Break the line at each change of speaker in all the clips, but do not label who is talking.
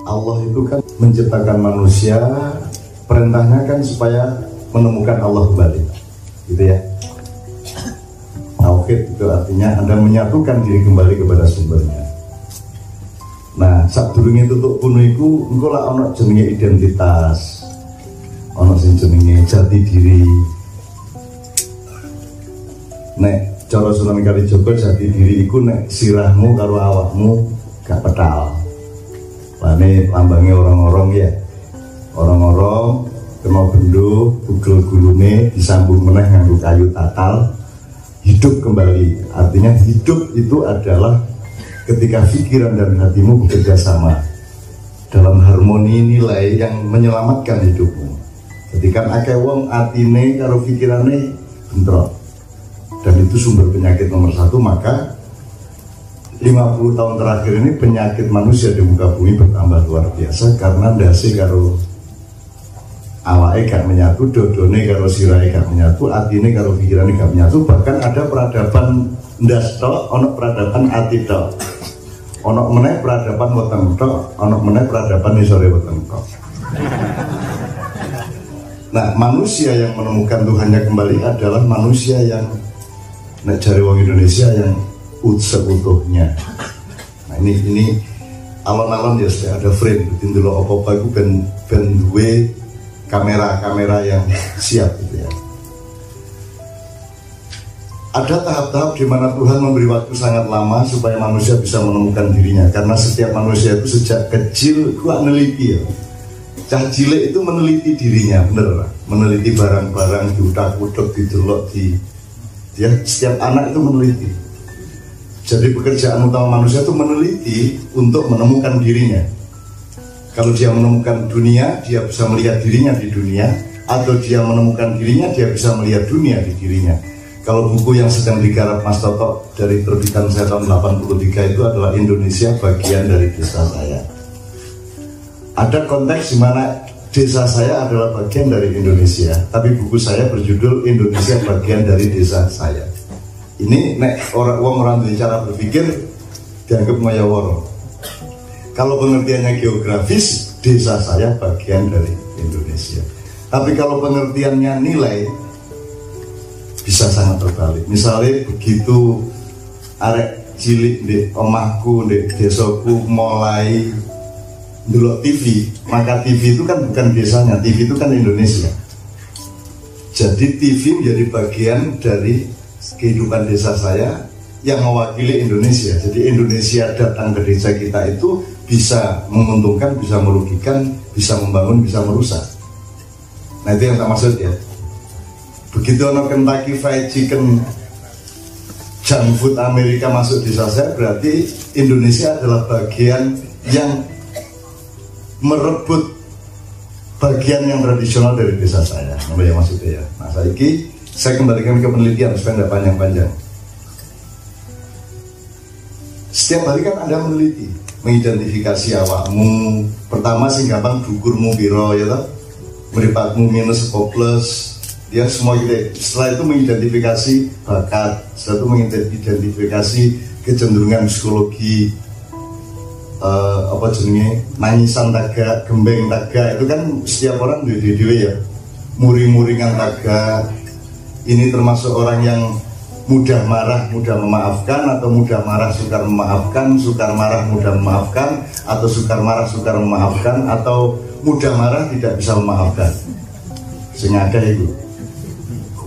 Allah itu kan menciptakan manusia, perintahnya kan supaya menemukan Allah kembali, gitu ya. Tauhid itu artinya Anda menyatukan diri kembali kepada sumbernya. Nah, saat durunge tutuk kuno iku engko lak ana jenenge identitas, ana sing jenenge jati diri. Nek cara Sunan Kalijaga jati diri iku nek sirahmu karo awakmu gak petal. Lane lambangnya orang-orang ya. Orang-orang kena bendo, bugel gulune disambung meneh nganggo kayu tatal, hidup kembali. Artinya hidup itu adalah ketika pikiran dan hatimu bekerja sama dalam harmoni nilai yang menyelamatkan hidupmu. Ketika akeh wong atine karo pikirane bentrok, dan itu sumber penyakit nomor 1, maka 50 tahun terakhir ini penyakit manusia di muka bumi bertambah luar biasa karena ndase karo awake gak menyatu, dodone karo sirahe gak menyatu, atine karo pikirane gak menyatu. Bahkan ada peradaban ndas tok, ono peradaban ati tok, ono meneh peradaban weteng tok, ono meneh peradaban isore weteng tok. Nah, manusia yang menemukan Tuhannya kembali adalah manusia yang nek jare wong Indonesia yang seutuhnya. Nah, ini alon-alon ya, ada frame dulu apa-apa itu ben duwe kamera yang siap gitu ya. Ada tahap-tahap di mana Tuhan memberi waktu sangat lama supaya manusia bisa menemukan dirinya, karena setiap manusia itu sejak kecil itu meneliti ya. Cah cilik itu meneliti dirinya, bener, meneliti barang-barang, diutak-utak, didelok, ya, setiap anak itu meneliti. Jadi pekerjaan utama manusia itu meneliti untuk menemukan dirinya. Kalau dia menemukan dunia, dia bisa melihat dirinya di dunia, atau dia menemukan dirinya, dia bisa melihat dunia di dirinya. Kalau buku yang sedang digarap Mas Toto dari terbitan saya tahun 83 itu adalah Indonesia bagian dari desa saya. Ada konteks di mana desa saya adalah bagian dari Indonesia, tapi buku saya berjudul Indonesia bagian dari desa saya. Ini nek orang dengan cara berpikir dianggap mayaworo. Kalau pengertiannya geografis, desa saya bagian dari Indonesia. Tapi kalau pengertiannya nilai, bisa sangat terbalik. Misalnya begitu arek cilik di omahku, di desaku mulai ndelok TV, maka TV itu kan bukan desanya, TV itu kan Indonesia. Jadi TV menjadi bagian dari kehidupan desa saya yang mewakili Indonesia. Jadi Indonesia datang ke desa kita itu bisa menguntungkan, bisa merugikan, bisa membangun, bisa merusak. Nah, itu yang saya maksud ya. Begitu ono Kentucky Fried Chicken, junk food Amerika masuk desa saya, berarti Indonesia adalah bagian yang merebut bagian yang tradisional dari desa saya. Apa ya maksudnya ya? Nah, saya kembalikan ke penelitian supaya tidak panjang-panjang. Setiap hari kan Anda meneliti, mengidentifikasi awakmu. Pertama sing gampang dukurmu piro ya toh, mripatmu minus atau plus, ya semua gitu. Setelah itu mengidentifikasi bakat, setelah itu mengidentifikasi kecenderungan psikologi, apa jenenge nangisan taga, gembeng taga, itu kan setiap orang dewe-dewe ya. Muring-muringan taga, ini termasuk orang yang mudah marah, mudah memaafkan, atau mudah marah, sukar memaafkan, sukar marah, mudah memaafkan, atau sukar marah, sukar memaafkan, atau mudah marah, tidak bisa memaafkan. Sing ada itu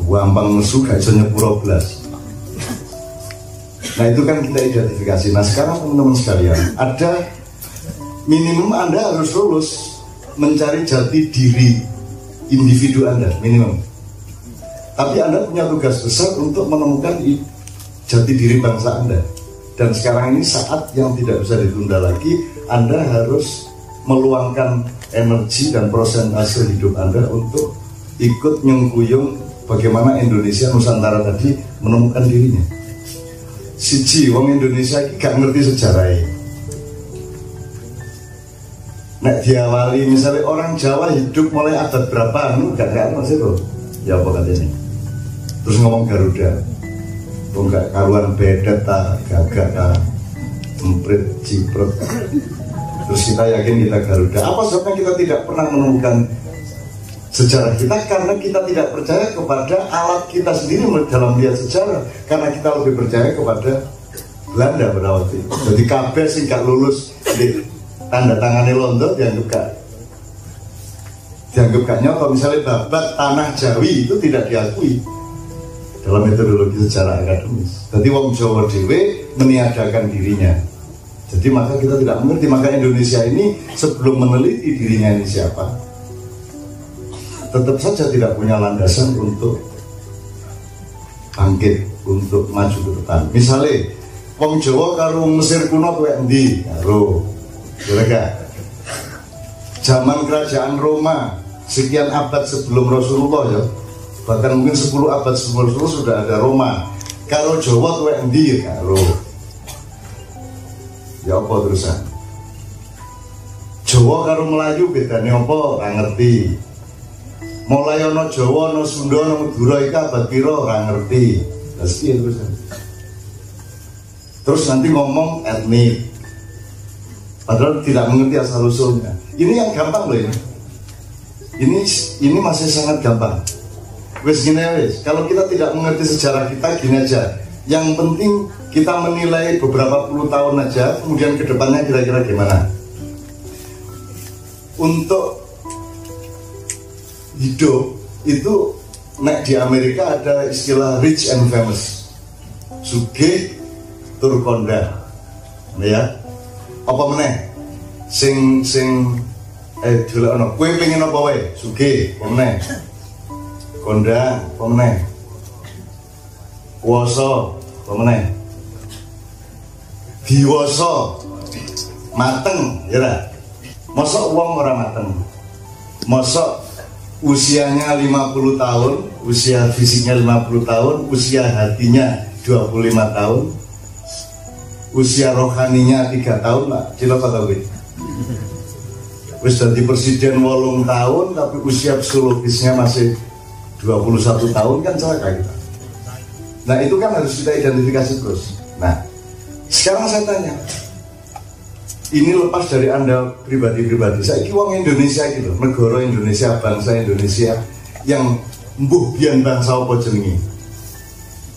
gampang nesu gak bisa nyepuro blas. Nah, itu kan kita identifikasi. Nah, sekarang teman-teman sekalian, ada minimum Anda harus lulus mencari jati diri individu Anda, minimum. Tapi Anda punya tugas besar untuk menemukan jati diri bangsa Anda. Dan sekarang ini saat yang tidak bisa ditunda lagi. Anda harus meluangkan energi dan prosentase hidup Anda untuk ikut nyengkuyung bagaimana Indonesia Nusantara tadi menemukan dirinya. Siji, wong Indonesia ini gak ngerti sejarahnya. Nek diawali misalnya orang Jawa hidup mulai abad berapa, gak masih tuh. Ya apa katanya? Terus ngomong Garuda, enggak karuan bedet ta, gagak ta, emprit, cipret. Terus kita yakin kita Garuda. Apa sebabnya kita tidak pernah menemukan sejarah kita? Karena kita tidak percaya kepada alat kita sendiri dalam melihat sejarah. Karena kita lebih percaya kepada Belanda pada waktu itu. Jadi kabeh sing gak lulus di tanda tangannya Londo dianggap gak nyoto. Misalnya babat tanah Jawi itu tidak diakui dalam metodologi sejarah akademis. Jadi wong Jawa dhewe meniadakan dirinya. Jadi maka kita tidak mengerti. Maka Indonesia ini sebelum meneliti dirinya ini siapa, tetap saja tidak punya landasan untuk bangkit, untuk maju ke depan. Misalnya wong Jawa karo Mesir kuno kowe endi? Karo kira-kira zaman kerajaan Roma sekian abad sebelum Rasulullah ya, bahkan mungkin 10 abad sebelum Rasulullah sudah ada Roma. Karo Jawa kowe endi? Karo ya apa terusan? Jawa karo Melayu bedane apa? Ora ngerti. Mulai ana Jawa, ana Sunda, ana Madura iki abad pira ora ngerti. Terus piye terusan? Terus nanti ngomong etnik, padahal tidak mengerti asal usulnya. Ini yang gampang loh ini. Ini masih sangat gampang. Wes gini wes. Kalau kita tidak mengerti sejarah kita gini aja. Yang penting kita menilai beberapa puluh tahun aja, kemudian kedepannya kira-kira gimana. Untuk hidup itu, di Amerika ada istilah rich and famous, sugih tur konda, ya. Apa meneh? Sing delokno. Kowe pengen apa wae? Sugih, apa meneh? Konda, apa meneh? Kuwasa, apa meneh? Diwasa, mateng, ya ra? Mosok wong ora mateng. Mosok usianya 50 tahun, usia fisiknya 50 tahun, usia hatinya 25 tahun, usia rohaninya 3 tahun lah, cilok kata gue. Wis jadi presiden 8 tahun, tapi usia psikologisnya masih 21 tahun, kan celaka kita. Nah itu kan harus kita identifikasi terus. Nah sekarang saya tanya, ini lepas dari Anda pribadi-pribadi, saya wong Indonesia gitu, negara Indonesia, bangsa Indonesia yang mbuh biyen bangsa apa jenenge?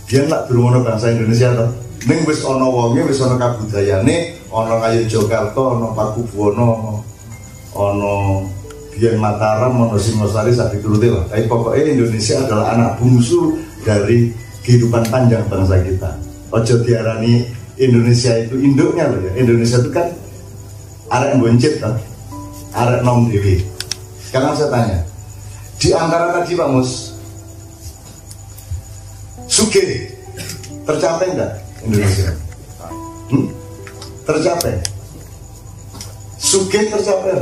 Biyen lak durung ana bangsa Indonesia to. Ning wis ana wonge, wis ana kabudayane, ana kaya Jakarta, ana Pakubuwono, ana biyen Mataram, ana Singosari sak diturute lah. Tapi pokoknya Indonesia adalah anak bungsu dari kehidupan panjang bangsa kita. Ojo diarani Indonesia itu induknya loh ya. Indonesia itu kan arek boncet kan, arek nom dewi. Sekarang saya tanya, di antara tadi Pak Mus, sugih tercapai enggak Indonesia? Tercapai? Sugih tercapai?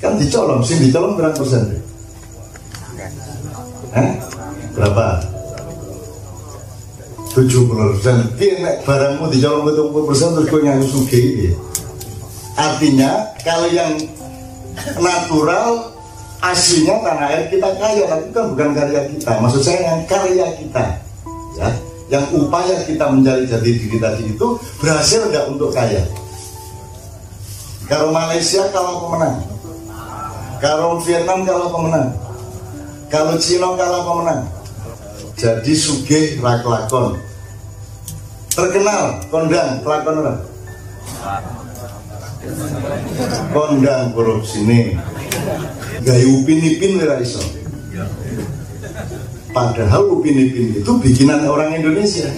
Kan dicolong, sih dicolong berapa persen? Berapa? 70%. Dia nek barangmu dicolong 70% terus gue nyanyi sugih. Artinya kalau yang natural aslinya tanah air kita kaya, tapi kan bukan karya kita. Maksud saya yang karya kita, ya, yang upaya kita mencari jati diri tadi itu berhasil nggak untuk kaya? Kalau Malaysia kalau pemenang, kalau Vietnam kalau pemenang, kalau Cina kalau pemenang. Jadi sugih ra kelakon, terkenal kondang kelakon ora, kondang korupsi nih, gaya upin-ipin ora iso. Padahal upin-ipin itu bikinan orang Indonesia.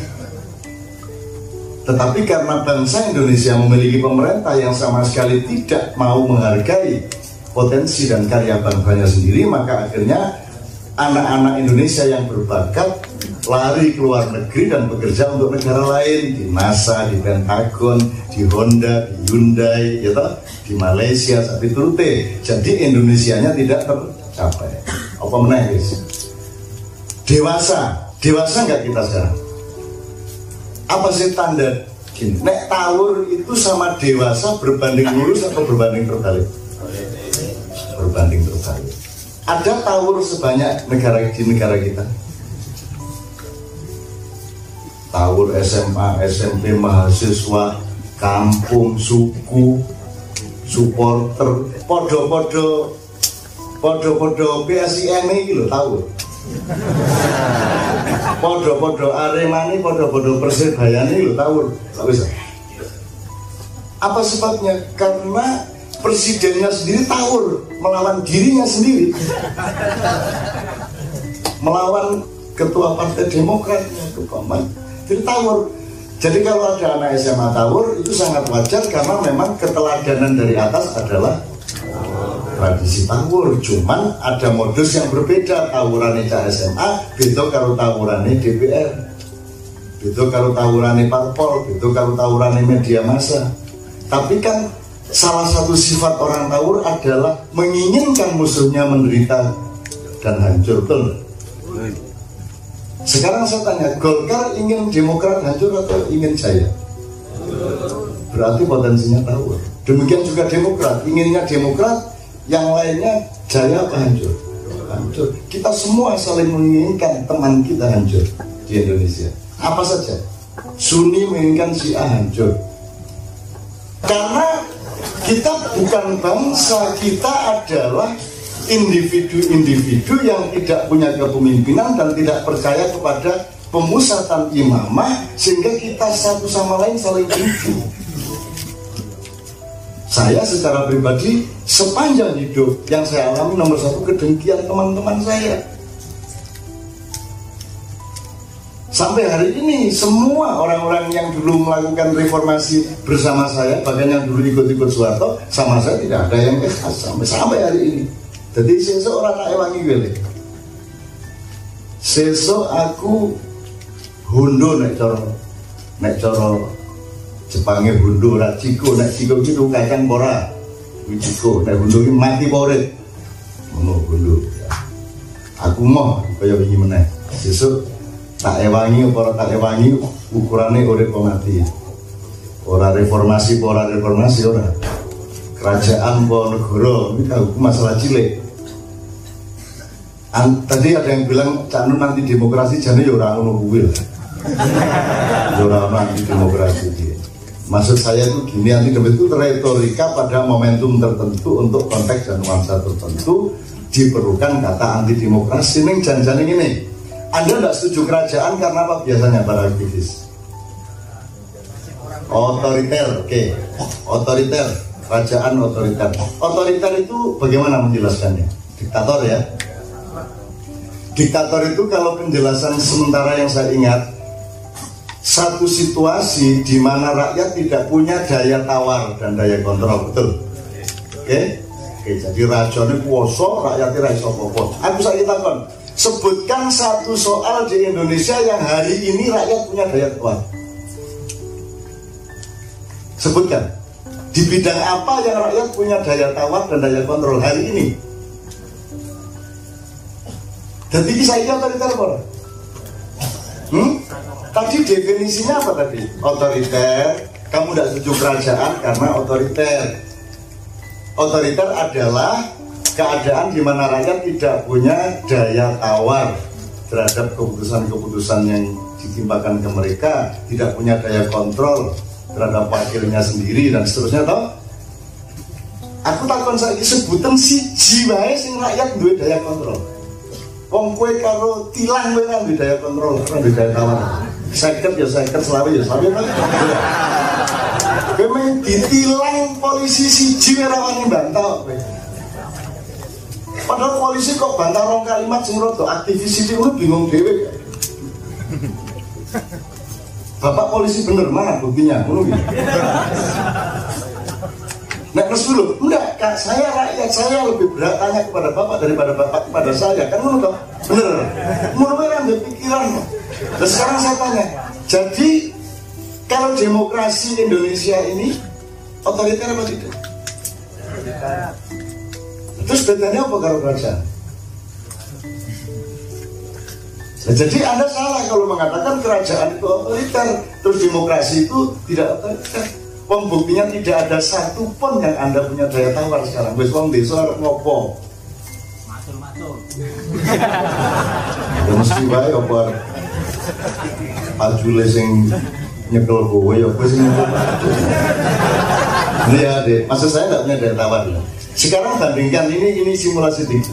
Tetapi karena bangsa Indonesia memiliki pemerintah yang sama sekali tidak mau menghargai potensi dan karya bangsanya sendiri, maka akhirnya anak-anak Indonesia yang berbakat lari ke luar negeri dan bekerja untuk negara lain, di NASA, di Pentagon, di Honda, di Hyundai, ya toh, di Malaysia, sapi turute. Jadi Indonesianya tidak tercapai. Apa meneh guys? Dewasa nggak kita sekarang? Apa sih tanda gini? Nek tawur itu sama dewasa berbanding lurus atau berbanding terbalik? Berbanding terbalik. Ada tawur sebanyak di negara kita? Tawur SMA, SMP, mahasiswa, kampung, suku, supporter, podo-podo PSIM ini lho, tahu? Podo-podo Aremani, podo-podo Persebaya ini lho, tahu? Apa sebabnya? Karena presidennya sendiri tawur melawan dirinya sendiri, melawan ketua partai Demokratnya, jadi tawur. Jadi kalau ada anak SMA tawur itu sangat wajar karena memang keteladanan dari atas adalah tradisi tawur. Cuman ada modus yang berbeda. Tawurannya cah SMA beda kalau tawurannya DPR, beda kalau tawurannya parpol, beda kalau tawurannya media massa. Tapi kan salah satu sifat orang tawur adalah menginginkan musuhnya menderita dan hancur, betul? Sekarang saya tanya, Golkar ingin Demokrat hancur atau ingin jaya? Berarti potensinya tawur. Demikian juga Demokrat, inginnya Demokrat, yang lainnya jaya apa hancur? Hancur. Kita semua saling menginginkan teman kita hancur di Indonesia. Apa saja? Sunni menginginkan Syiah hancur. Karena kita bukan bangsa, kita adalah individu-individu yang tidak punya kepemimpinan dan tidak percaya kepada pemusatan imamah, sehingga kita satu sama lain saling benci. Saya secara pribadi sepanjang hidup yang saya alami nomor satu kedengkian teman-teman saya. Sampai hari ini semua orang-orang yang dulu melakukan reformasi bersama saya, bahkan yang dulu ikut-ikut Soeharto, sama saya tidak ada yang ikhlas sampai hari ini. Jadi sesuk ora tak ewangi kowe. Sesuk aku hundo nek cara Jepange hundo ora ciko, nek ciko iki kacang ora. Kuwi ciko, nek hundo iki mati poret. Ngono hundo. Aku mau kaya wingi meneh. Sesuk tak ewangi apa ora tak ewangi ukurane urip mati. Ora reformasi ora reformasi ora. Kerajaan apa negara iki masalah cilik. Tadi ada yang bilang Cak Nun nanti demokrasi jane ya ora ngono kuwi. Ya ora nanti demokrasi dia. Maksud saya itu gini, anti demokrasi itu retorika pada momentum tertentu untuk konteks dan nuansa tertentu diperlukan kata anti demokrasi. Ning janjane ngene. Anda tidak setuju kerajaan karena apa biasanya para aktivis? Otoriter, oke. Otoriter, kerajaan otoriter. Otoriter itu bagaimana menjelaskannya? Diktator ya. Diktator itu kalau penjelasan sementara yang saya ingat, satu situasi di mana rakyat tidak punya daya tawar dan daya kontrol, betul? Oke, jadi rajane kuoso, rakyatnya ra iso apa-apa. Aku saiki takon, sebutkan satu soal di Indonesia yang hari ini rakyat punya daya tawar. Sebutkan, di bidang apa yang rakyat punya daya tawar dan daya kontrol hari ini? Jadi saya otoriter apa? Tadi definisinya apa tadi? Otoriter, kamu tidak setuju kerajaan karena otoriter. Otoriter adalah keadaan di mana rakyat tidak punya daya tawar terhadap keputusan-keputusan yang ditimpakan ke mereka, tidak punya daya kontrol terhadap wakilnya sendiri dan seterusnya, toh? Aku takon saiki sebutan siji wae sing rakyat duwe daya kontrol. Wong kowe karo tilang kowe kan duwe daya kontrol, kan duwe daya tawar. 50 ya 50, selawe ya selawe kan. Kowe main ditilang polisi siji ora wani bantah kowe. Padahal polisi kok bantah rong kalimat sing rada aktivis iki lu bingung dhewe. Bapak polisi bener mana buktinya? Ngono iki. Nek terus dulu, enggak, Kak, saya rakyat, saya lebih berat tanya kepada Bapak daripada Bapak kepada saya. Kan ngono toh? Bener. Mulai ambil pikiran. Dan sekarang saya tanya, jadi kalau demokrasi Indonesia ini otoriter apa tidak? Terus bedanya apa kalau kerajaan? Nah, jadi Anda salah kalau mengatakan kerajaan itu otoriter, terus demokrasi itu tidak otoriter. Pembuktinya tidak ada satu pun yang Anda punya daya tawar sekarang. Wis wong desa ngopo? Macul-macul. Ya mesti wae apa ajule sing nyekel kowe ya wis ngono. Iya deh, maksud saya nggak punya daya tawar. Sekarang bandingkan ini simulasi tinggi.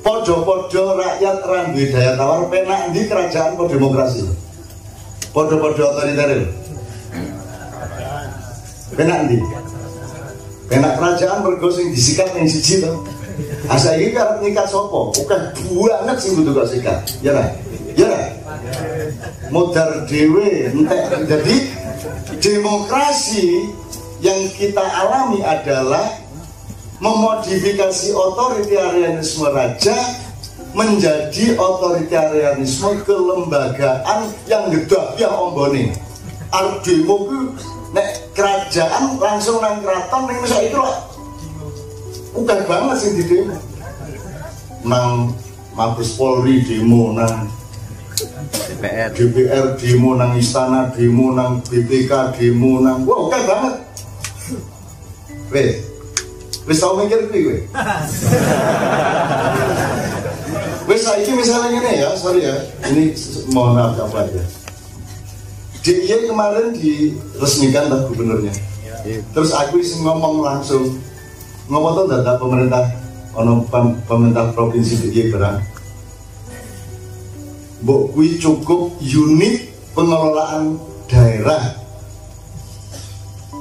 Podo-podo rakyat randuwe daya tawar penak di kerajaan po demokrasi. Podo-podo otoriter. Penak di. Penak kerajaan mergo sing disikat yang siji to. Asa iki karep nikah sapa? Bukan banget sing kudu kok sikat. Ya ra? Ya ra? Modar dhewe entek. Jadi demokrasi yang kita alami adalah memodifikasi otoritarianisme raja menjadi otoritarianisme kelembagaan yang gedah ya ombone. Arep demo ku nek kerajaan langsung nang keraton ning saiki lho. Bukan banget sing di demo. Nang Mabes Polri demo, nang DPR demo, nang istana demo, nang BPK demo, nang wah bukan banget. Wes tau mikir kuwi kowe. Wes saiki misalnya ngene ya, sorry ya. Ini mohon maaf apa ya. DIY kemarin diresmikan oleh gubernurnya. Terus aku isi ngomong langsung. Ngomong tuh data pemerintah pemerintah provinsi DIY barang. Mbok kuwi cukup unit pengelolaan daerah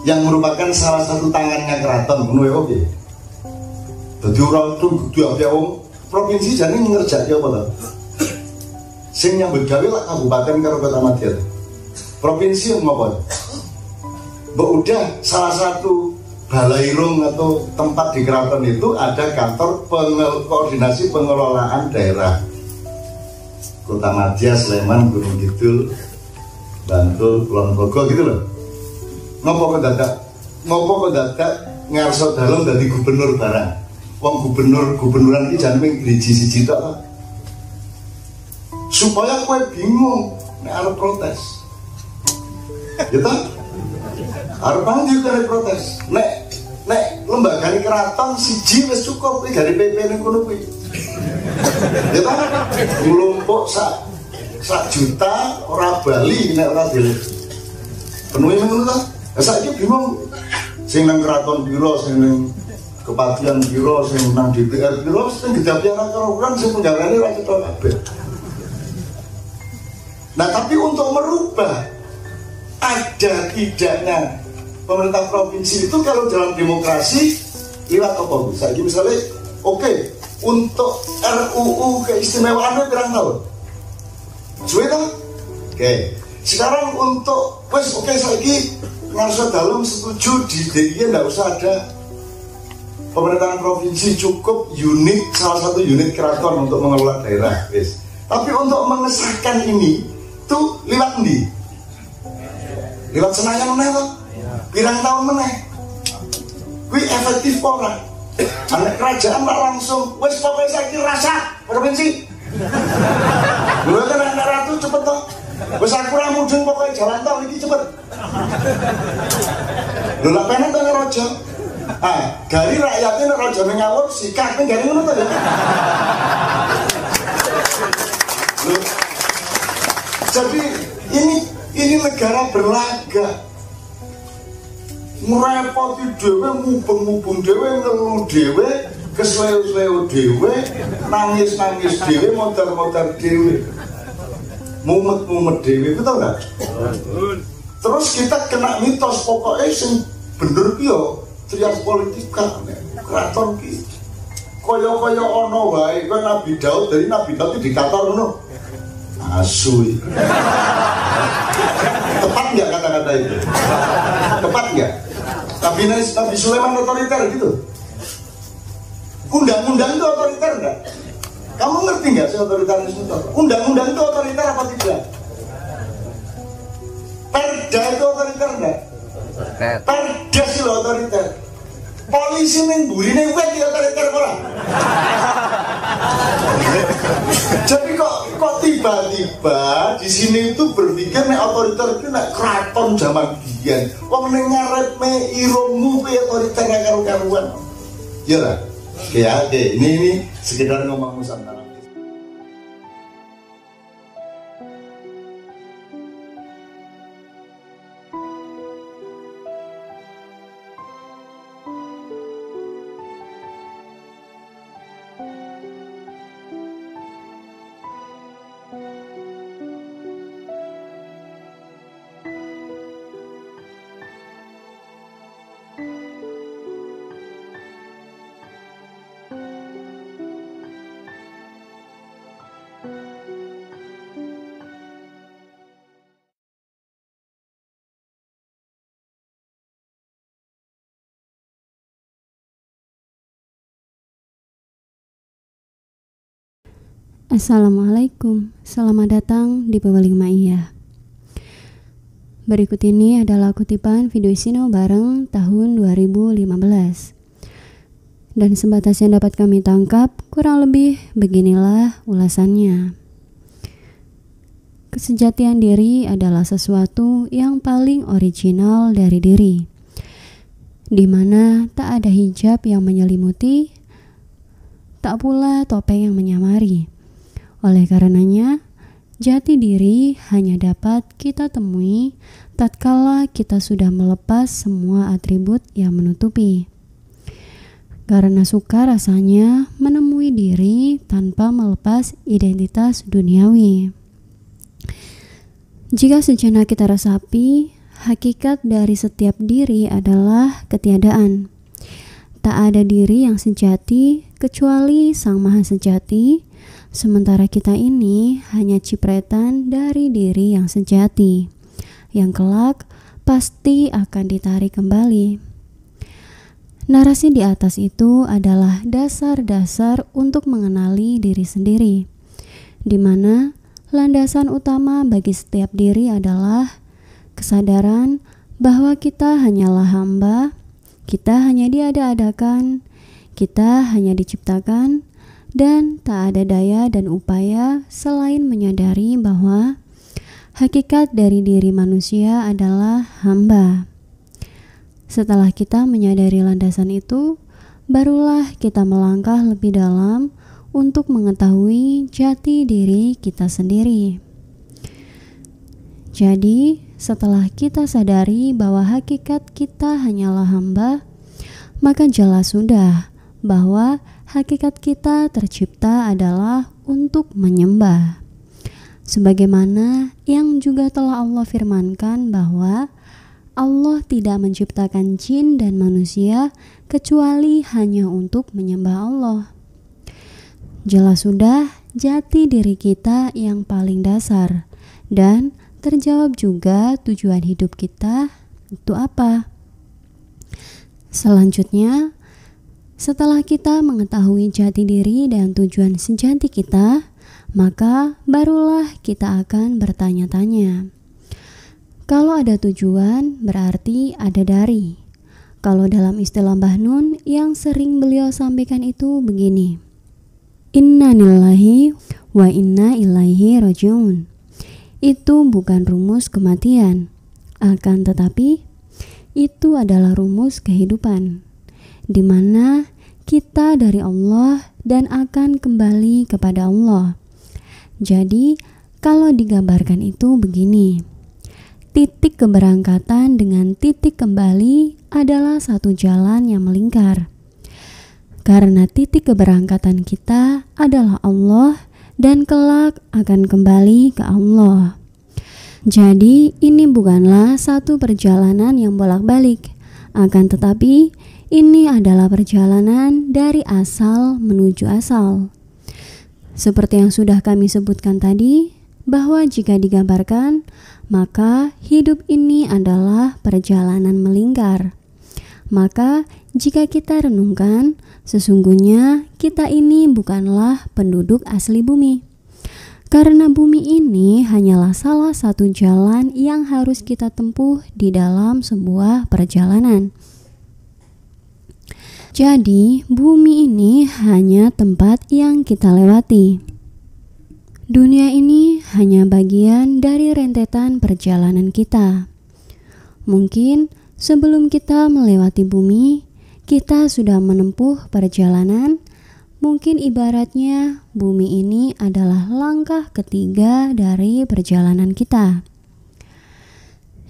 yang merupakan salah satu tangannya keraton ngono ya oke. Dadi ora kudu apik wong provinsi jane ngerjake apa to? Sing nyambut gawe lah kabupaten karo kota madya. Provinsi yang apa? Mbok udah salah satu balairung atau tempat di keraton itu ada kantor koordinasi pengelolaan daerah. Kota Madya, Sleman, Gunung Kidul, Bantul, Kulon Progo gitu loh. Ngopo kok dadak ngarso dalem dadi gubernur barang. Wong gubernuran iki jan mung driji siji tok. Supaya kowe bingung nek arep protes. Ya ta? Arep panggil kare protes. Nek lembagane keraton siji wis cukup iki dari PP ning kono kuwi. Ya ta? Nglumpuk sak juta ora bali nek ora penuhi ngono ta? Saiki bingung sing nang keraton piro, sing nang kepatihan piro, sing nang DPR piro, sing gedapnya karo urang sing penggaweane ora cetha kabeh. Nah, tapi untuk merubah ada tidaknya pemerintah provinsi itu kalau dalam demokrasi lewat apa? Saiki misalnya oke, untuk RUU keistimewaannya berapa tahun? Suwe toh? Oke. Sekarang untuk oke saiki ngarsa dalem setuju di DIY nggak usah ada pemerintahan provinsi, cukup unit salah satu unit keraton untuk mengelola daerah. Tapi untuk mengesahkan ini tuh lewat ndi? Lewat Senayan meneh toh? Pirang tahun meneh? Kuwi efektif ora? Anak kerajaan tak langsung wis pokoke saiki rasa provinsi. Lha kan anak ratu cepet toh? Wis aku ra mudhun pokoke jalan tol iki cepet. Lho lak penak to raja. Gari rakyatnya nek raja ning ngawur sikat ning gari ngono to ya. Jadi ini negara berlaga. Merepoti dhewe, mubeng-mubeng dhewe, ngelu dhewe, kesleo-sleo dhewe, nangis-nangis dhewe, modar-modar dhewe. Mumet-mumet dhewe, betul enggak? Terus kita kena mitos pokoknya sing bener ki yo trias politika keraton ki. Kaya-kaya ana wae kowe Nabi Daud, dari Nabi Daud dikator ngono. Asu. Tepat enggak kata-kata itu? Tepat enggak? Nabi Sulaiman otoriter gitu. Undang-undang itu otoriter enggak? Kamu ngerti nggak sih otoritarisme itu? Undang-undang itu otoriter apa tidak? Perda itu otoriter enggak? Perda sih lo otoriter. Polisi ning burine wet ya otoriter ora? Jadi kok tiba-tiba di sini itu berpikir nek otoriter itu nek keraton zaman biyen. Wong ning ngarepe iromu kuwi otoriter karo-karuan. Ya lah. Oke, ini sekedar ngomong Nusantara.
Assalamualaikum, selamat datang di Pewaling Ma'iyah. Berikut ini adalah kutipan video Sinau Bareng tahun 2015. Dan sebatas yang dapat kami tangkap, kurang lebih beginilah ulasannya. Kesejatian diri adalah sesuatu yang paling original dari diri, di mana tak ada hijab yang menyelimuti, tak pula topeng yang menyamari. Oleh karenanya, jati diri hanya dapat kita temui tatkala kita sudah melepas semua atribut yang menutupi. Karena suka rasanya menemui diri tanpa melepas identitas duniawi. Jika sejenak kita resapi, hakikat dari setiap diri adalah ketiadaan. Tak ada diri yang sejati kecuali Sang Maha Sejati, sementara kita ini hanya cipretan dari diri yang sejati, yang kelak pasti akan ditarik kembali. Narasi di atas itu adalah dasar-dasar untuk mengenali diri sendiri, di mana landasan utama bagi setiap diri adalah kesadaran bahwa kita hanyalah hamba, kita hanya diada-adakan, kita hanya diciptakan, dan tak ada daya dan upaya selain menyadari bahwa hakikat dari diri manusia adalah hamba. Setelah kita menyadari landasan itu, barulah kita melangkah lebih dalam untuk mengetahui jati diri kita sendiri. Jadi, setelah kita sadari bahwa hakikat kita hanyalah hamba, maka jelas sudah bahwa hakikat kita tercipta adalah untuk menyembah. Sebagaimana yang juga telah Allah firmankan bahwa Allah tidak menciptakan jin dan manusia kecuali hanya untuk menyembah Allah. Jelas sudah jati diri kita yang paling dasar, dan terjawab juga tujuan hidup kita itu apa. Selanjutnya, setelah kita mengetahui jati diri dan tujuan sejati kita, maka barulah kita akan bertanya-tanya. Kalau ada tujuan, berarti ada dari. Kalau dalam istilah Mbah Nun yang sering beliau sampaikan itu begini: Inna lillahi wa inna ilaihi rajiun. Itu bukan rumus kematian, akan tetapi itu adalah rumus kehidupan, di mana kita dari Allah dan akan kembali kepada Allah. Jadi, kalau digambarkan itu begini: titik keberangkatan dengan titik kembali adalah satu jalan yang melingkar. Karena titik keberangkatan kita adalah Allah dan kelak akan kembali ke Allah. Jadi, ini bukanlah satu perjalanan yang bolak-balik, akan tetapi ini adalah perjalanan dari asal menuju asal. Seperti yang sudah kami sebutkan tadi, bahwa jika digambarkan, maka hidup ini adalah perjalanan melingkar. Maka jika kita renungkan, sesungguhnya kita ini bukanlah penduduk asli bumi. Karena bumi ini hanyalah salah satu jalan yang harus kita tempuh di dalam sebuah perjalanan. Jadi, bumi ini hanya tempat yang kita lewati. Dunia ini hanya bagian dari rentetan perjalanan kita. Mungkin sebelum kita melewati bumi, kita sudah menempuh perjalanan. Mungkin ibaratnya bumi ini adalah langkah ketiga dari perjalanan kita,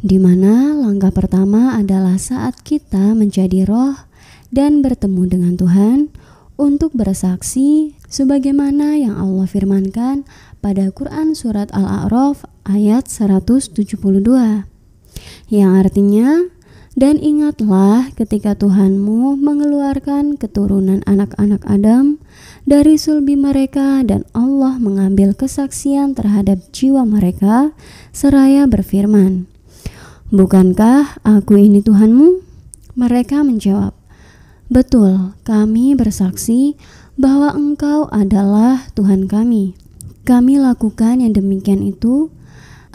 di mana langkah pertama adalah saat kita menjadi roh dan bertemu dengan Tuhan untuk bersaksi sebagaimana yang Allah firmankan pada Quran Surat Al-A'raf ayat 172, yang artinya, dan ingatlah ketika Tuhanmu mengeluarkan keturunan anak-anak Adam dari sulbi mereka dan Allah mengambil kesaksian terhadap jiwa mereka seraya berfirman, bukankah aku ini Tuhanmu? Mereka menjawab, betul, kami bersaksi bahwa Engkau adalah Tuhan kami. Kami lakukan yang demikian itu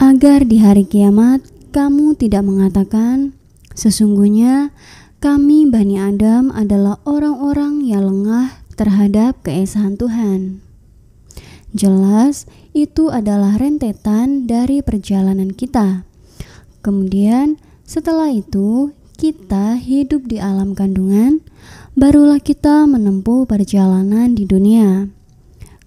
agar di hari kiamat kamu tidak mengatakan, sesungguhnya kami Bani Adam adalah orang-orang yang lengah terhadap keesaan Tuhan. Jelas, itu adalah rentetan dari perjalanan kita. Kemudian, setelah itu, kita hidup di alam kandungan, barulah kita menempuh perjalanan di dunia.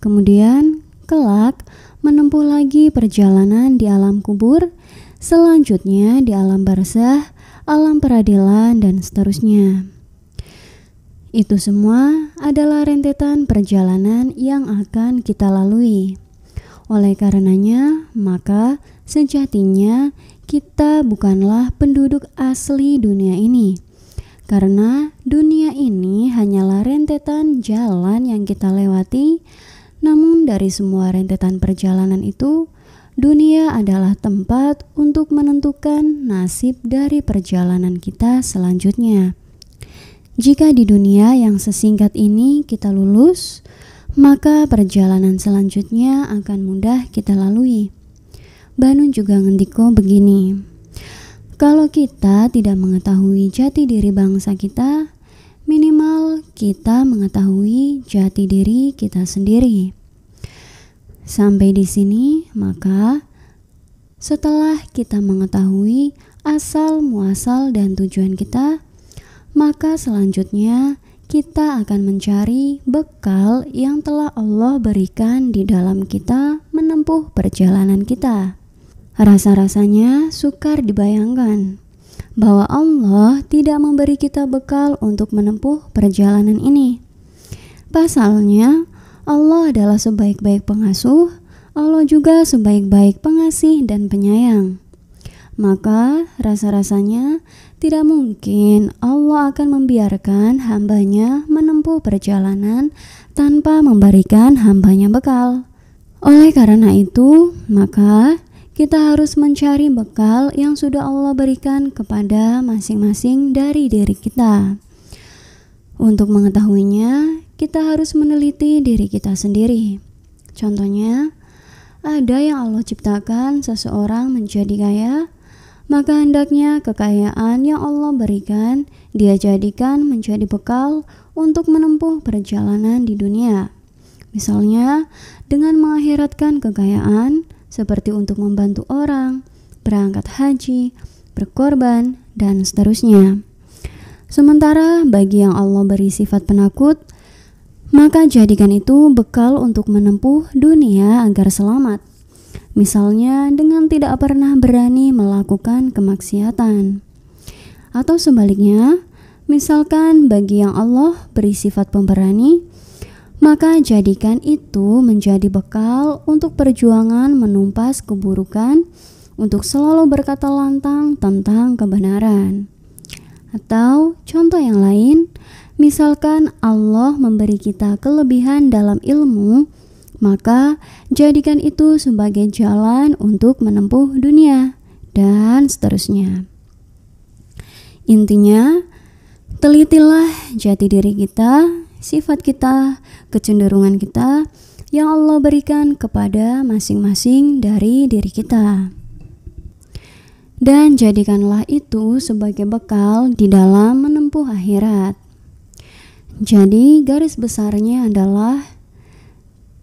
Kemudian, kelak, menempuh lagi perjalanan di alam kubur, selanjutnya di alam barzakh, alam peradilan, dan seterusnya. Itu semua adalah rentetan perjalanan yang akan kita lalui. Oleh karenanya, maka sejatinya kita bukanlah penduduk asli dunia ini. Karena dunia ini hanyalah rentetan jalan yang kita lewati, namun dari semua rentetan perjalanan itu, dunia adalah tempat untuk menentukan nasib dari perjalanan kita selanjutnya. Jika di dunia yang sesingkat ini kita lulus, maka perjalanan selanjutnya akan mudah kita lalui. Banu juga ngendiko begini, kalau kita tidak mengetahui jati diri bangsa kita, minimal kita mengetahui jati diri kita sendiri. Sampai di sini, maka setelah kita mengetahui asal muasal dan tujuan kita, maka selanjutnya kita akan mencari bekal yang telah Allah berikan di dalam kita menempuh perjalanan kita. Rasa-rasanya sukar dibayangkan bahwa Allah tidak memberi kita bekal untuk menempuh perjalanan ini. Pasalnya, Allah adalah sebaik-baik pengasuh, Allah juga sebaik-baik pengasih dan penyayang. Maka rasa-rasanya tidak mungkin Allah akan membiarkan hambanya menempuh perjalanan tanpa memberikan hambanya bekal. Oleh karena itu, maka kita harus mencari bekal yang sudah Allah berikan kepada masing-masing dari diri kita. Untuk mengetahuinya, kita harus meneliti diri kita sendiri. Contohnya, ada yang Allah ciptakan seseorang menjadi kaya, maka hendaknya kekayaan yang Allah berikan dia jadikan menjadi bekal untuk menempuh perjalanan di dunia. Misalnya, dengan mengakhiratkan kekayaan seperti untuk membantu orang, berangkat haji, berkorban, dan seterusnya. Sementara bagi yang Allah beri sifat penakut, maka jadikan itu bekal untuk menempuh dunia agar selamat. Misalnya dengan tidak pernah berani melakukan kemaksiatan. Atau sebaliknya, misalkan bagi yang Allah beri sifat pemberani, maka jadikan itu menjadi bekal untuk perjuangan menumpas keburukan, untuk selalu berkata lantang tentang kebenaran. Atau contoh yang lain, misalkan Allah memberi kita kelebihan dalam ilmu, maka jadikan itu sebagai jalan untuk menempuh dunia, dan seterusnya. Intinya, telitilah jati diri kita, sifat kita, kecenderungan kita yang Allah berikan kepada masing-masing dari diri kita. Dan jadikanlah itu sebagai bekal di dalam menempuh akhirat. Jadi garis besarnya adalah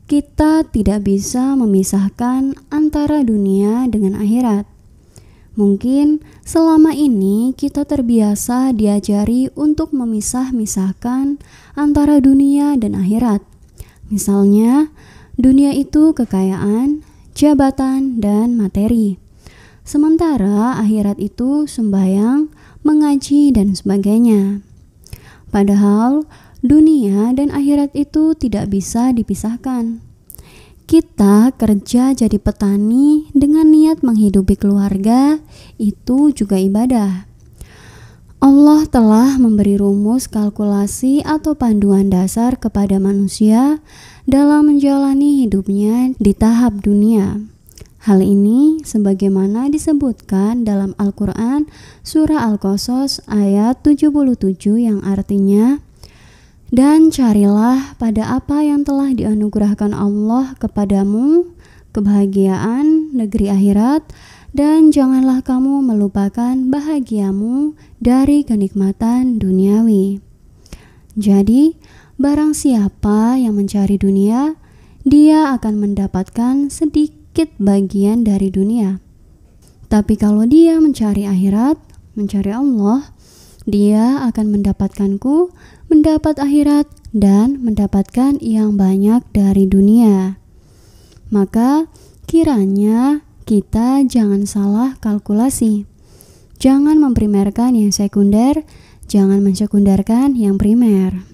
kita tidak bisa memisahkan antara dunia dengan akhirat. Mungkin selama ini kita terbiasa diajari untuk memisah-misahkan antara dunia dan akhirat. Misalnya, dunia itu kekayaan, jabatan, dan materi. Sementara akhirat itu sembahyang, mengaji, dan sebagainya. Padahal dunia dan akhirat itu tidak bisa dipisahkan. Kita kerja jadi petani dengan niat menghidupi keluarga, itu juga ibadah. Allah telah memberi rumus kalkulasi atau panduan dasar kepada manusia dalam menjalani hidupnya di tahap dunia. Hal ini sebagaimana disebutkan dalam Al-Quran surah Al-Qasas ayat 77 yang artinya, Dan carilah pada apa yang telah dianugerahkan Allah kepadamu, kebahagiaan negeri akhirat, dan janganlah kamu melupakan bahagiamu dari kenikmatan duniawi. Jadi, barang siapa yang mencari dunia, dia akan mendapatkan sedikit bagian dari dunia. Tapi kalau dia mencari akhirat, mencari Allah, dia akan mendapat akhirat dan mendapatkan yang banyak dari dunia. Maka kiranya kita jangan salah kalkulasi. Jangan memprimerkan yang sekunder, jangan mensekunderkan yang primer.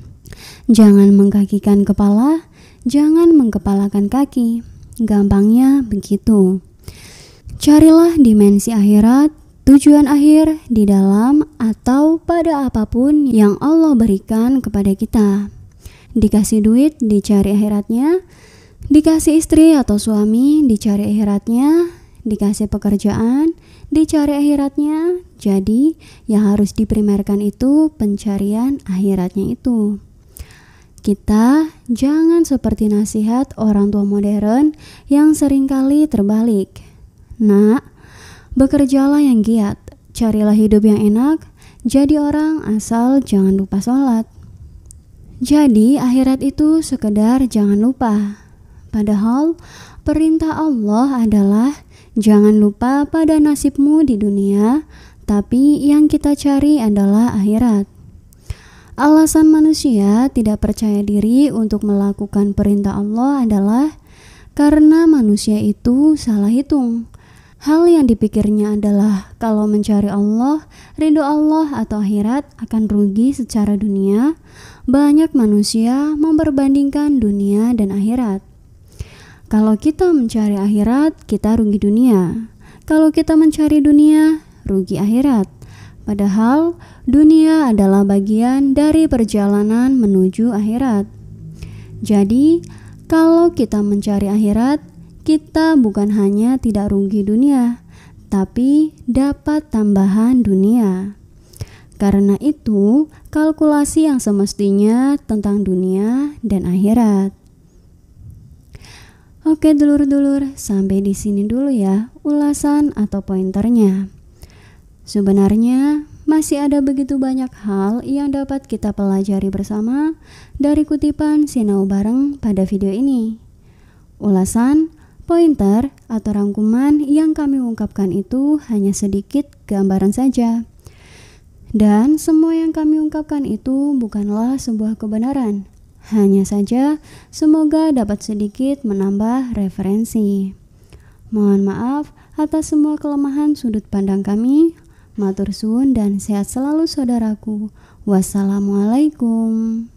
Jangan mengkakikan kepala, jangan mengkepalakan kaki. Gampangnya begitu. Carilah dimensi akhirat, tujuan akhir di dalam atau pada apapun yang Allah berikan kepada kita. Dikasih duit, dicari akhiratnya. Dikasih istri atau suami, dicari akhiratnya. Dikasih pekerjaan, dicari akhiratnya. Jadi, yang harus diprimerkan itu pencarian akhiratnya itu. Kita jangan seperti nasihat orang tua modern yang seringkali terbalik. Nak, bekerjalah yang giat, carilah hidup yang enak, jadi orang asal jangan lupa sholat. Jadi akhirat itu sekedar jangan lupa. Padahal perintah Allah adalah jangan lupa pada nasibmu di dunia, tapi yang kita cari adalah akhirat. Alasan manusia tidak percaya diri untuk melakukan perintah Allah adalah karena manusia itu salah hitung. Hal yang dipikirnya adalah kalau mencari Allah, ridho Allah atau akhirat akan rugi secara dunia. Banyak manusia memperbandingkan dunia dan akhirat. Kalau kita mencari akhirat, kita rugi dunia. Kalau kita mencari dunia, rugi akhirat. Padahal dunia adalah bagian dari perjalanan menuju akhirat. Jadi, kalau kita mencari akhirat, kita bukan hanya tidak rugi dunia, tapi dapat tambahan dunia. Karena itu, kalkulasi yang semestinya tentang dunia dan akhirat. Oke dulur-dulur, sampai di sini dulu ya ulasan atau pointernya. Sebenarnya masih ada begitu banyak hal yang dapat kita pelajari bersama dari kutipan Sinau Bareng pada video ini. Ulasan, pointer atau rangkuman yang kami ungkapkan itu hanya sedikit gambaran saja. Dan semua yang kami ungkapkan itu bukanlah sebuah kebenaran. Hanya saja semoga dapat sedikit menambah referensi. Mohon maaf atas semua kelemahan sudut pandang kami. Matur suwun dan sehat selalu saudaraku. Wassalamualaikum.